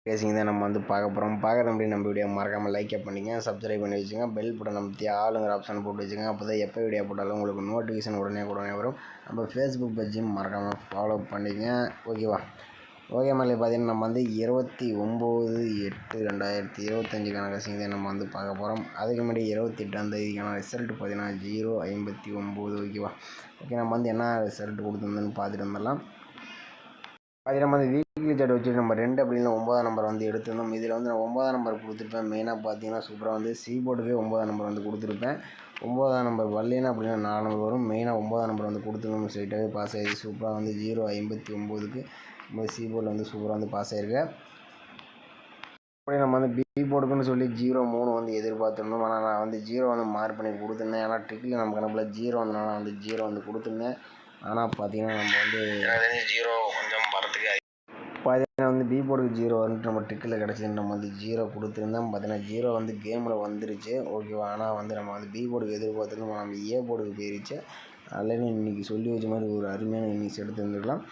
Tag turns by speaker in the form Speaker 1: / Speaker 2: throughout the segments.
Speaker 1: பேசிங்க தான் நம்ம வந்து பார்க்க போகிறோம். பார்க்குற அப்படி நம்ம வீடியோ மறக்காமல் லைக் பண்ணிங்க, சப்ஸ்கிரைப் பண்ணி வச்சுங்க, பெல் பட்டன் நமத்தி ஆளுங்கிற ஆப்ஷன் போட்டு வச்சுங்க. அப்போ தான் எப்போ வீடியோ போட்டாலும் உங்களுக்கு நோட்டிஃபிகேஷன் உடனே வரும். நம்ம ஃபேஸ்புக் பேஜையும் மறக்காமல் ஃபாலோ பண்ணிங்க. ஓகேவா? ஓகே மேலே பார்த்தீங்கன்னா நம்ம வந்து 29/8/2025 கசிங்க தான் நம்ம வந்து பார்க்க போகிறோம். அதுக்கு முன்னாடி 28ஆம் ரிசல்ட் பார்த்தீங்கன்னா 059. ஓகேவா? ஓகே, நம்ம வந்து என்ன ரிசல்ட் கொடுத்துருந்தோன்னு பார்த்துட்டு வந்துடலாம். அது நம்ம வந்து வீக்லி சார்ட் வச்சு நம்ம 2 அப்படின்னா 9ஆம் நம்பர் வந்து எடுத்திருந்தோம். இதில் வந்து நான் 9ஆம் நம்பர் கொடுத்துருப்பேன். மெயினாக பார்த்தீங்கன்னா சூப்பராக வந்து சி போர்டுக்கே 9ஆம் நம்பர் வந்து கொடுத்துருப்பேன். 9ஆம் நம்பர் வரலைன்னா அப்படின்னா 4 நம்பர் வரும். மெயினாக 9ஆம் நம்பர் வந்து கொடுத்துருந்தோம். ஸ்ட்ரைட்டாகவே பாஸ் ஆகிடுச்சு. சூப்பராக வந்து 059க்கு நம்ம சி போர்டில் வந்து சூப்பராக வந்து பாஸ் ஆகிருக்கு. அப்படியே நம்ம வந்து பி போர்டுக்குன்னு சொல்லி 0-3 வந்து எதிர்பார்த்துருந்தோம். ஆனால் நான் வந்து 0 வந்து மார்க் பண்ணி கொடுத்துருந்தேன். ஏன்னா ட்ரிக்கில் நம்ம கணக்கில் 0 வந்தனால வந்து 0 வந்து கொடுத்துருந்தேன். ஆனால் பார்த்தீங்கன்னா நம்ம வந்து 0 கொஞ்சம் வரத்துக்கு பார்த்தீங்கன்னா வந்து பி போர்டுக்கு 0 வந்துட்டு நம்ம ட்ரிக்கில் கிடச்சிது. நம்ம வந்து 0 கொடுத்துருந்தோம். பார்த்தீங்கன்னா 0 வந்து கேமில் வந்துருச்சு. ஓகேவா? ஆனால் வந்து நம்ம வந்து பி போர்டுக்கு எதிர்பார்த்துருந்தோம். நம்ம ஏ போர்டுக்கு போயிருச்சு. அதில் இன்றைக்கி சொல்லி வச்ச மாதிரி ஒரு அருமையான இன்னிங்ஸ் எடுத்துருந்துருக்கலாம்.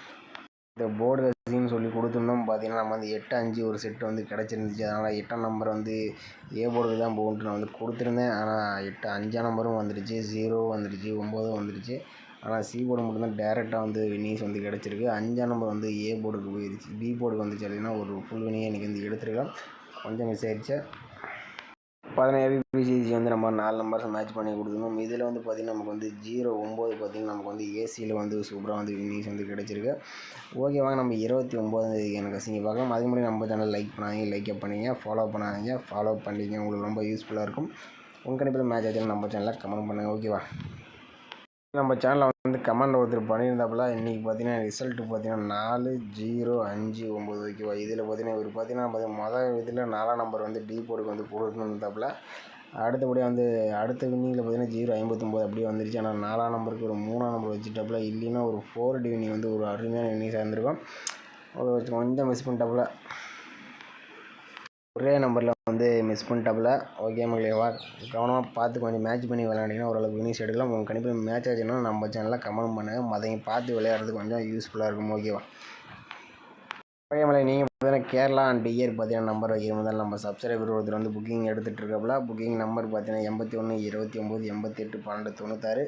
Speaker 1: இந்த போர்டு கசின்னு சொல்லி கொடுத்துருந்தோம். பார்த்தீங்கன்னா நம்ம வந்து 8-5 ஒரு செட்டு வந்து கிடச்சிருந்துச்சு. அதனால் 8ஆம் நம்பர் வந்து ஏ போர்டுக்கு தான் போகணுன்ட்டு நான் வந்து கொடுத்துருந்தேன். ஆனால் 8-5ஆம் நம்பரும் வந்துடுச்சு, 0 வந்துடுச்சு, 9 வந்துடுச்சு. ஆனால் சி போர்டு மட்டும்தான் டேரெக்டாக வந்து வின்னிங்ஸ் வந்து கிடச்சிருக்கு. 5ஆம் நம்பர் வந்து ஏ போர்டுக்கு போயிடுச்சு, பி போர்டுக்கு வந்துச்சு அப்படின்னா ஒரு ஃபுல் வினியை இன்றைக்கி வந்து எடுத்துருக்கலாம். கொஞ்சம் மிஸ் ஆயிடுச்சு. 17 பிசிசி வந்து நம்ம 4 நம்பர்ஸ் மேட்ச் பண்ணி கொடுத்துருந்தோம். இதில் வந்து பார்த்திங்கன்னா நமக்கு வந்து 0-9 பார்த்திங்கன்னா நமக்கு வந்து ஏசியில் வந்து சூப்பராக வந்து வின்னிங்ஸ் வந்து கிடச்சிருக்கு. ஓகே, வாங்க நம்ம 29 எனக்கு கசிங்க பார்க்கலாம். அதுக்கு முன்னாடி நம்ம சேனல் லைக் பண்ணாதீங்க, லைக் பண்ணிங்க, ஃபாலோ பண்ணாதீங்க, ஃபாலோ பண்ணிங்க. உங்களுக்கு ரொம்ப யூஸ்ஃபுல்லாக இருக்கும். உங்கள் கண்டிப்பாக மேட்ச் ஆச்சுன்னா நம்ம சேனலில் கமெண்ட் பண்ணுங்கள். ஓகேவா? நம்ம சேனலில் வந்து கமெண்ட் ஒருத்தர் பண்ணியிருந்தாப்புல. இன்றைக்கி பார்த்தீங்கன்னா ரிசல்ட்டு பார்த்தீங்கன்னா 4-0-5-9. ஓகேவா? இதில் பார்த்தீங்கன்னா இவர் பார்த்தீங்கன்னா மொதல் இதில் 4ஆம் நம்பர் வந்து டி போர்டுக்கு வந்து கொடுத்துருந்தாப்புல. அடுத்தபடியாக வந்து அடுத்த வின்னிங்கில் பார்த்தீங்கன்னா 0-59 அப்படியே வந்துருச்சு. ஆனால் 4ஆம் நம்பருக்கு ஒரு 3ஆம் நம்பர் வச்சுட்டாப்புல. இல்லைன்னா ஒரு 4 டி வின்னிங் வந்து ஒரு அருமையான வின்னிங்ஸாக இருந்திருக்கும். கொஞ்சம் மிஸ் பண்ணிட்டாப்புல. ஒரே நம்பரில் வந்து மிஸ் பண்ணிட்டாப்புல. ஓகே மக்களேவா? கவனமாக பார்த்து கொஞ்சம் மேட்ச் பண்ணி விளையாண்டிங்கன்னா ஓரளவுக்கு வினிஷ் எடுக்கலாம். உங்களுக்கு கண்டிப்பாக மேட்ச் ஆச்சுன்னா நம்ம சேனலில் கமெண்ட் பண்ணுங்கள். மற்றவங்க பார்த்து விளையாடுறது கொஞ்சம் யூஸ்ஃபுல்லாக இருக்கும். ஓகேவா? ஓகே மலை, நீங்கள் பார்த்தீங்கன்னா கேரளா அண்ட் இயர் பார்த்தீங்கன்னா நம்பர் வைக்கிற முதல்ல நம்ம சப்ஸ்கிரைபர் ஒருத்தர் வந்து புக்கிங் எடுத்துகிட்டு இருக்காப்புல. புக்கிங் நம்பர் பார்த்தீங்கன்னா 81-29-88-12-96.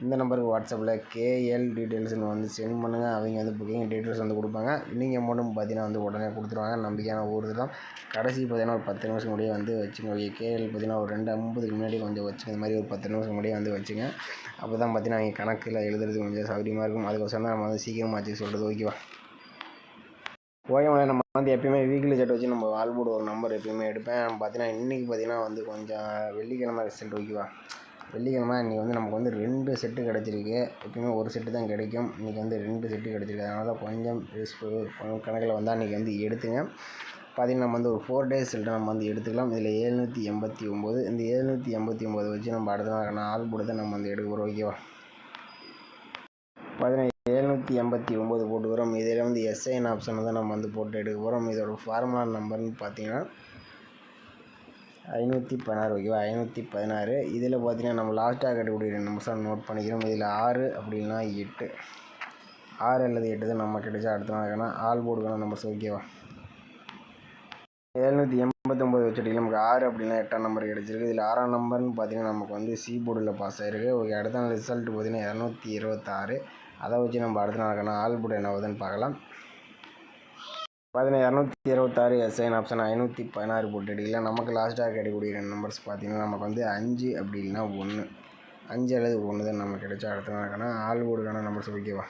Speaker 1: இந்த நம்பருக்கு வாட்ஸ்அப்பில் கேஎல் டீட்டெயில்ஸ்னு வந்து சென்ட் பண்ணுங்கள். அவங்க வந்து புக்கிங் டீட்டெயில்ஸ் வந்து கொடுப்பாங்க. நீங்கள் அமௌண்ட்டும் பார்த்தீங்கன்னா வந்து உடனே கொடுத்துருவாங்க. நம்பிக்கையான ஊர் தான். கடைசி பார்த்தீங்கன்னா ஒரு 10 நிமிஷம் முடியே வந்து வச்சுங்க. ஓகே, கேஎல் பார்த்தீங்கன்னா ஒரு 2:50க்கு முன்னாடி கொஞ்சம் வச்சுங்க. இந்த மாதிரி ஒரு 10 நிமிஷம் முடியே வந்து வச்சுங்க. அப்போ தான் பார்த்தீங்கன்னா அவங்க கணக்கில் எழுதுறது கொஞ்சம் சௌகரியமாக இருக்கும். அதுக்கோசரம் தான் நம்ம வந்து சீக்கிரமாக வச்சு சொல்கிறது. ஓகேவா? ஓகே, நம்ம வந்து எப்பயுமே வீக்லி செட் வச்சு நம்ம ஆல்போர்டு ஒரு நம்பர் எப்பயுமே எடுப்பேன். பார்த்தீங்கன்னா இன்றைக்கி பார்த்தீங்கன்னா வந்து கொஞ்சம் வெள்ளிக்கிழமை ரிசல்ட். ஓகேவா? வெள்ளிக்கிழமை இன்றைக்கி வந்து நமக்கு வந்து 2 செட்டு கிடச்சிருக்கு. எப்பயுமே ஒரு செட்டு தான் கிடைக்கும். இன்றைக்கி வந்து 2 செட்டு கிடச்சிருக்கு. அதனால தான் கொஞ்சம் கணக்கில் வந்தால் இன்றைக்கி வந்து எடுத்துங்க. பார்த்தீங்கன்னா நம்ம வந்து ஒரு 4 டேஸ் ரிசல்ட்டை நம்ம வந்து எடுத்துக்கலாம். இதில் 789. இந்த 789 வச்சு நம்ம அடுத்த நாள் ஆல்போர்டு தான் நம்ம வந்து எடுக்க போகிறோம். ஓகேவா? பார்த்தீங்கன்னா 789 போட்டு வரோம். இதில் வந்து எஸ்ஐன் ஆப்ஷனை தான் நம்ம வந்து போட்டு எடுக்க போகிறோம். இதோட ஃபார்முலா நம்பர்னு பார்த்தீங்கன்னா 516. ஓகேவா? 516. இதில் பார்த்தீங்கன்னா நம்ம லாஸ்ட்டாக கட்டக்கூடிய 2 நிமிஷம் நோட் பண்ணிக்கிறோம். இதில் 6 அப்படின்னா 8, 6 அல்லது 8 தான் நம்ம கிடைச்சா அடுத்த நாளுக்கான ஆல் போர்டுக்கான நம்பர்ஸ். ஓகேவா? 789 வச்சுட்டு நமக்கு 6 அப்படின்னா 8ஆம் நம்பர் கிடச்சிருக்கு. இதில் 6ஆம் நம்பர்னு பார்த்தீங்கன்னா நமக்கு வந்து சி போர்டில் பாஸ் ஆகிருக்கு. ஓகே, அடுத்த நாள் ரிசல்ட் பார்த்தீங்கன்னா 226. அதை வச்சு நம்ம அடுத்த நாளுக்கான ஆல் போர்டு என்ன வருதுன்னு பார்க்கலாம். பார்த்தீங்கன்னா 226 எஸ்ஐன் ஆப்ஷன் 516 போட்டு எடுக்கல. நமக்கு லாஸ்ட்டாக கிடைக்கக்கூடிய 2 நம்பர்ஸ் பார்த்தீங்கன்னா நமக்கு வந்து 5 அப்படி இல்லைன்னா 1, 5 அல்லது 1 தான் நம்ம கிடைச்சா அடுத்த நாளுக்கான ஆல் போர்டுக்கான நம்பர்ஸ். ஓகேவா?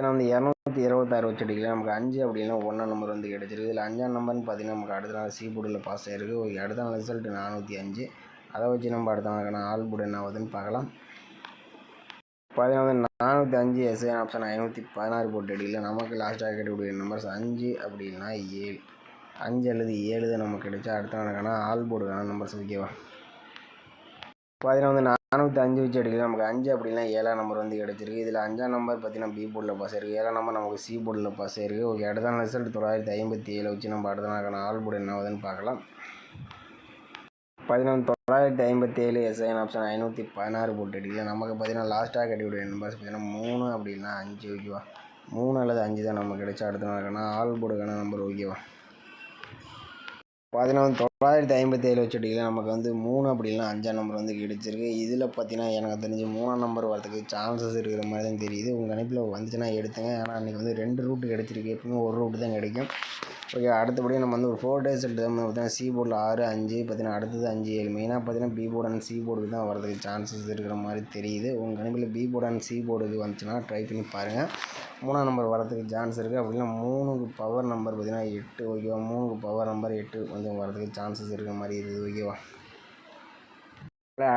Speaker 1: வந்து 226 வச்சு எடுக்கல. நமக்கு 5 அப்படின்னா 1ஆம் நம்பர் வந்து கிடச்சிருக்கு. இதில் 5ஆம் நம்பர்னு பார்த்தீங்கன்னா நமக்கு அடுத்த நாள் சி போர்டில் பாஸ் ஆகிருக்கு. ஓகே, அடுத்த நாள் ரிசல்ட் 405. அதை வச்சு நம்ம அடுத்த நாளுக்கான ஆல் போர்டு என்ன ஆகுதுன்னு பார்க்கலாம். பார்த்தீங்கன்னா வந்து 405 எஸ்ஐன் ஆப்ஷன் 516 போட்டு எடுக்கல. நமக்கு லாஸ்ட்டாக கிடைக்கக்கூடிய நம்பர்ஸ் 5 அப்படி இல்லைனா 7, 5 அல்லது 7 தான் நமக்கு கிடைச்சா அடுத்த நாளுக்கான ஆல் போர்டுக்கான நம்பர்ஸ். ஓகேவா? பார்த்தீங்கன்னா வந்து 405 வச்சு எடுக்கல. நமக்கு 5 அப்படின்னா 7ஆம் நம்பர் வந்து கிடச்சிருக்கு. இதில் 5ஆம் நம்பர் பார்த்தீங்கன்னா பி போர்டில் பாஸ் ஆகிருக்கு. 7ஆம் நம்பர் நமக்கு சி போர்டில் பாஸ் ஆகிருக்கு. ஓகே, அடுத்த நாள் ரிசல்ட் 957 வச்சு நம்ம அடுத்த நாளுக்கான ஆல் போர்டு என்ன ஆகுதுன்னு பார்க்கலாம். 957 எஸ்ஐன் ஆப்ஷன் 516 போட்டு எடுக்கல. நமக்கு பார்த்தீங்கன்னா லாஸ்ட்டாக கட்டிவிடைய நம்பர்ஸ் பார்த்தீங்கன்னா 3 அப்படின்னா 5. ஓகேவா? 3 அல்லது 5 தான் நமக்கு கிடைச்சா அடுத்த நாளுக்கான ஆல் போர்டுக்கான நம்பர் ஓகேவா. 957 வச்சுட்டிங்களா நமக்கு வந்து 3 அப்படி இல்லைனா 5ஆம் நம்பர் வந்து கிடைச்சிருக்கு. இதில் பார்த்தீங்கன்னா எனக்கு தெரிஞ்சு 3ஆம் நம்பர் வரதுக்கு சான்சஸ் இருக்கிற மாதிரி தான் தெரியுது. உங்கள் கணிப்பில் வந்துச்சுன்னா எடுத்துங்க. ஆனால் அன்றைக்கி வந்து 2 ரூட்டு கிடச்சிருக்கு. எப்பவுமே ஒரு ரூட்டு தான் கிடைக்கும். ஓகே, அடுத்தபடியாக நம்ம வந்து ஒரு 4 டேஸ் எடுத்து பார்த்தீங்கன்னா சி போர்டில் 6, 5 பார்த்தீங்கன்னா அடுத்தது 5, 7 மெயினாக பார்த்தீங்கன்னா பி போர்டு அண்ட் சி போர்டுக்கு தான் வரதுக்கு சான்சஸ் இருக்கிற மாதிரி தெரியுது. உங்கள் கணிப்பில் பி போர்டு அண்ட் சி போர்டுக்கு வந்துச்சுன்னா ட்ரை பண்ணி பாருங்கள். 3ஆம் நம்பர் வரதுக்கு சான்ஸ் இருக்குது. அப்படின்னா 3க்கு பவர் நம்பர் பார்த்தீங்கன்னா 8 ஓகேவா. 3க்கு பவர் நம்பர் 8 கொஞ்சம் வரதுக்கு சான்சஸ் இருக்கிற மாதிரி இருக்குது ஓகேவா.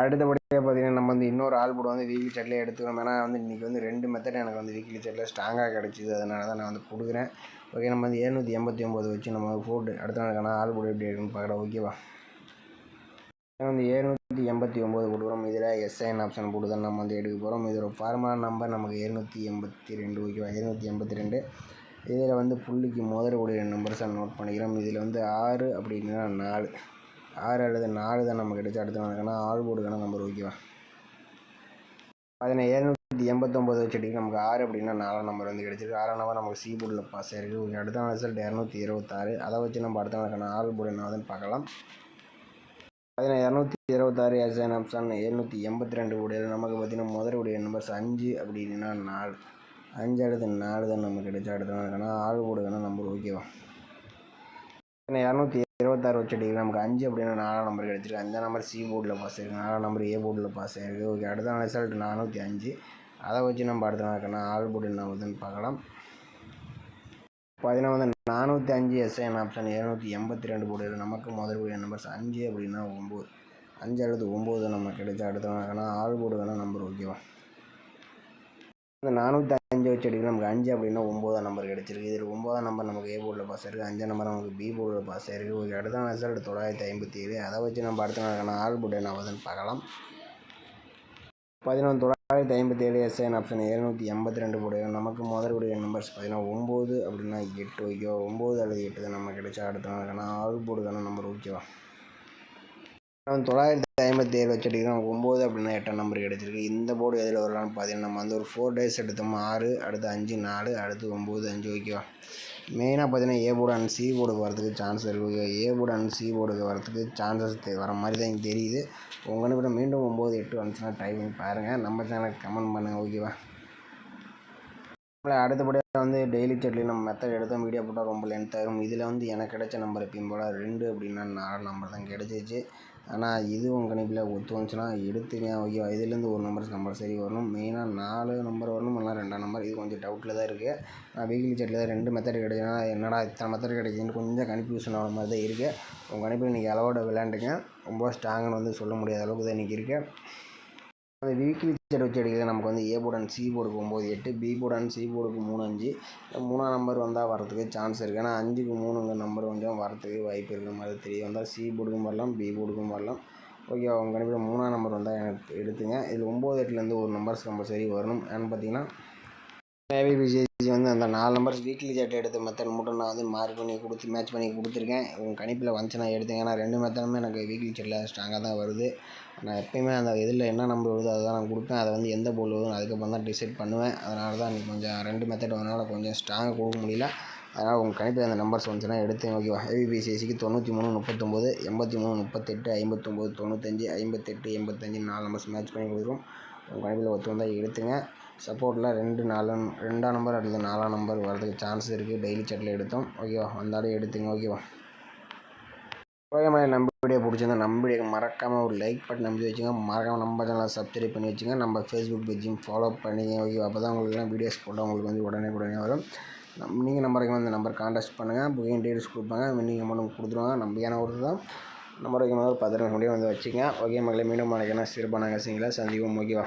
Speaker 1: அடுத்தபடியாக பார்த்தீங்கன்னா நம்ம வந்து இன்னொரு ஆல் போர்டு வந்து வீக்லி சார்ட்டில் எடுத்துக்கிறோம். ஏன்னா வந்து இன்றைக்கி வந்து 2 மெத்தட் எனக்கு வந்து வீக்லி சார்ட்டில் ஸ்ட்ராங்காக கிடச்சிது. அதனால தான் நான் வந்து கொடுக்குறேன். ஓகே, நம்ம வந்து 789 வச்சு நம்ம போட்டு அடுத்த நாளுக்கான ஆல் போர்டு எப்படி இருக்குன்னு பார்க்கலாம் ஓகேவா. வந்து 789 கொடுக்குறோம். இதில் எஸ்ஐன் ஆப்ஷன் போட்டு தான் நம்ம வந்து எடுக்க போகிறோம். இதோட ஃபார்முலா நம்பர் நமக்கு 782 ஓகேவா. 782 இதில் வந்து புள்ளிக்கு முதல்கூடிய நம்பர்ஸை நோட் பண்ணிக்கிறோம். இதில் வந்து 6 அப்படின்னா 4 அல்லது 4 தான் நமக்கு கிடைச்சா அடுத்த நாளுக்கான ஆல் போர்டுக்கான நம்பர் ஓகேவா. அதில் 789 வச்சுட்டிங்க நமக்கு 6 அப்படின்னா 4ஆம் நம்பர் வந்து கிடச்சிருக்கு. 6ஆம் நம்பர் நமக்கு சி போர்டில் பாஸ் ஆகிருக்கு. ஓகே, அடுத்த நாள் ரிசல்ட் 226. அதை வச்சு நம்ம அடுத்த நாளுக்கான ஆல் போர்டு என்னதுன்னு பார்க்கலாம். அதில் 226 எஸ்ஐன் ஆப்ஷன் 782 கூடியது நமக்கு பார்த்தீங்கன்னா முதலுடைய நம்பர்ஸ் 5 அப்படின்னா 4 அடுத்து 4 தான் நமக்கு கிடைச்சா அடுத்த நாளுக்கான ஆல் போர்டுக்கான நம்பர் ஓகேவா. 226 வச்சுட்டிங்க நமக்கு 5 அப்படின்னா 4ஆம் நம்பர் கிடச்சிருக்கு. 5ஆம் நம்பர் சி போர்டில் பாஸ் ஆகிருக்கு. 4ஆம் நம்பர் ஏ போர்டில் பாஸ் ஆகிருக்கு. ஓகே, அடுத்த நாள் ரிசல்ட் 405. அதை வச்சு நம்ம அடுத்த நாளுக்கான ஆல் போர்டு என்ன ஆகுதுன்னு பார்க்கலாம். பார்த்தீங்கன்னா வந்து 405 எஸ்ஐன் ஆப்ஷன் 782 போர்டு நமக்கு முதலுடைய நம்பர்ஸ் 5 அப்படின்னா 9 அடுத்து 9 நம்ம கிடைச்சா அடுத்த நாளுக்கான ஆல் போர்டுக்கான நம்பர் ஓகேவா. இந்த 405 வச்சு எடுக்க நமக்கு 5 அப்படின்னா 9ஆம் நம்பர் கிடச்சிருக்கு. இதில் 9ஆம் நம்பர் நமக்கு ஏ போர்டில் பாஸ் ஆகிருக்கு. 5ஆம் நம்பர் நமக்கு பி போர்டில் பாஸ் ஆகிருக்கு. ஓகே, அடுத்த ரிசல்ட் 957. அதை வச்சு நம்ம அடுத்த நாளுக்கான ஆல் போர்டு என்ன ஆகுதுன்னு பார்க்கலாம். 957 எஸ்ஐன் ஆப்ஷன் 782 போர்டு நமக்கு முதலுடைய நம்பர்ஸ் பார்த்தீங்கன்னா 9 அப்படின்னா 8 ஓகேவா. 9 அல்லது 8 தான் நம்ம கிடைச்சா அடுத்த நாளுக்கான ஆல் போர்டுக்கான நம்பர் ஓகேவா. 957 வச்சுட்டிங்கன்னா 9 அப்படின்னா 8ஆம் நம்பர் கிடச்சிருக்கு. இந்த போர்டு எதில் வரலான்னு பார்த்தீங்கன்னா நம்ம வந்து ஒரு 4 டேஸ் எடுத்தோம். 6 அடுத்து 5 4 அடுத்து 9 5 ஓகேவா. மெயினாக பார்த்தீங்கன்னா ஏ போர்டு அண்ட் சி போர்டுக்கு வரதுக்கு சான்ஸ் இருக்குது okay. A board and C போர்டுக்கு வரதுக்கு சான்சஸ் வர மாதிரி தான் எனக்கு தெரியுது. உங்கள் கூட மீண்டும் 9 8 வந்துச்சுன்னா ட்ரை பண்ணி பாருங்கள். நம்ம சேனலுக்கு கமெண்ட் பண்ணுங்கள் ஓகேவா. அடுத்தபடியாக வந்து டெய்லி சார்ட்லேயும் நம்ம மெத்தட் எடுத்தோம். வீடியோ போட்டால் ரொம்ப லென்த் ஆகும். இதில் வந்து எனக்கு கிடைச்ச நம்பர் எப்பயும் போல் 2 அப்படின்னா 4 நம்பர் தான் கிடச்சிச்சு. ஆனால் இது உங்கள் கணிப்பில் ஒத்து வந்துச்சுன்னா எடுத்துங்க ஓகேவா. இதுலேருந்து ஒரு நம்பர் சரி வரணும். மெயினாக 4 நம்பர் வரணும், இல்லை 2ஆம் நம்பர். இது கொஞ்சம் டவுட்டில் தான் இருக்குது. நான் வீக்லி சார்ட்டில் தான் 2 மெத்தட் கிடைச்சுன்னா என்னடா இத்தனை மெத்தட் கிடைக்குதுன்னு கொஞ்சம் கன்ஃபியூஷன் ஆகிற மாதிரி தான் இருக்குது. உங்கள் கணிப்பில் இன்றைக்கி அளவோட விளையாண்டுங்க. ரொம்ப ஸ்ட்ராங்குன்னு வந்து சொல்ல முடியாத அளவுக்கு தான் இன்றைக்கி இருக்குது. அந்த வீக்லி சார்ட் வச்சு எடுக்கிறது நமக்கு வந்து ஏ போர்டு அண்ட் சி போர்டுக்கு 9 8, பி போர்டு அண்ட் சி போர்டுக்கு 3 5. 3ஆம் நம்பர் வந்தால் வரதுக்கு சான்ஸ் இருக்குது. ஏன்னா 5க்கு 3ங்கிற நம்பர் கொஞ்சம் வரதுக்கு வாய்ப்பு இருக்கிற மாதிரி தெரிய வந்தால் சி போர்டுக்கும் வரலாம், பி போர்டுக்கும் வரலாம் ஓகே. அவங்க கணிப்பில் 3ஆம் நம்பர் வந்தால் எனக்கு எடுத்துங்க. இதில் 9 8லேருந்து ஒரு நம்பர்ஸ் கம்பல்சரி வரணும். ஏன்னு பார்த்தீங்கன்னா ஏபிபிசிஎஸ்சி வந்து அந்த 4 நம்பர்ஸ் வீக்லி சார்ட் எடுத்த மெத்தட் மட்டும் நான் வந்து மார்க் பண்ணி மேட்ச் பண்ணி கொடுத்துருக்கேன். உங்கள் கணிப்பில் வந்துச்சுன்னா எடுத்துங்க. ஏன்னா 2 மெத்தடுமே எனக்கு வீக்லி சார்ட்டில் ஸ்ட்ராங்காக தான் வருது. நான் எப்போயுமே அந்த இதில் என்ன நம்பர் வருதோ அதை தான் நான் கொடுப்பேன். அதை வந்து எந்த போர்டில் வருதுன்னு அதுக்கப்புறம் தான் டிசைட் பண்ணுவேன். அதனால தான் இன்றைக்கி கொஞ்சம் 2 மெத்தட் வரனால கொஞ்சம் ஸ்ட்ராங்காக கொடுக்க முடியல. அதனால் உங்கள் கணிப்பில் அந்த நம்பர்ஸ் வந்துச்சுன்னா எடுத்தேன் ஓகேவா. ஏபிபிசிஎஸ்சிக்கு 93 39 83 38 59 95 58 85 4 நம்பர்ஸ் மேட்ச் பண்ணி கொடுக்குறோம். உங்கள் கணிப்பில் ஒத்து வந்தால் எடுத்துங்க. சப்போர்ட்டில் 2ஆம் நம்பர் அல்லது 4ஆம் நம்பர் வரதுக்கு சான்ஸ் இருக்குது. டெய்லி சார்ட்டில் எடுத்தோம் ஓகேவா. வந்தாலும் எடுத்துங்க ஓகேவா. ஓகே, நம்ம வீடியோ பிடிச்சிருந்தா நம்ம வீடியோக்கு மறக்காமல் ஒரு லைக் பட்டன் நம்பி வச்சுங்க. மறக்காமல் நம்ம சேனலை சப்ஸ்கிரைப் பண்ணி வச்சுங்க. நம்ம ஃபேஸ்புக் பேஜையும் ஃபாலோ பண்ணிங்க ஓகேவா. அப்போ தான் உங்களுக்குலாம் வீடியோஸ் போட்டால் உங்களுக்கு வந்து உடனே வரும். நீங்கள் நம்பருக்கு வந்து நம்பர் கான்டாக்ட் பண்ணுங்கள். புக்கிங் டீட்டெயில்ஸ் கொடுப்பாங்க. நீங்கள் அமௌண்ட் கொடுத்துருவாங்க. நம்பிக்கையான ஒரு தான் நம்பருக்கு ஒரு 10 நிமிஷம் வந்து வச்சுங்க ஓகே. மக்களை மீண்டும் மறக்காம சிறப்பான கசிங்களை சந்திப்போம் ஓகேவா.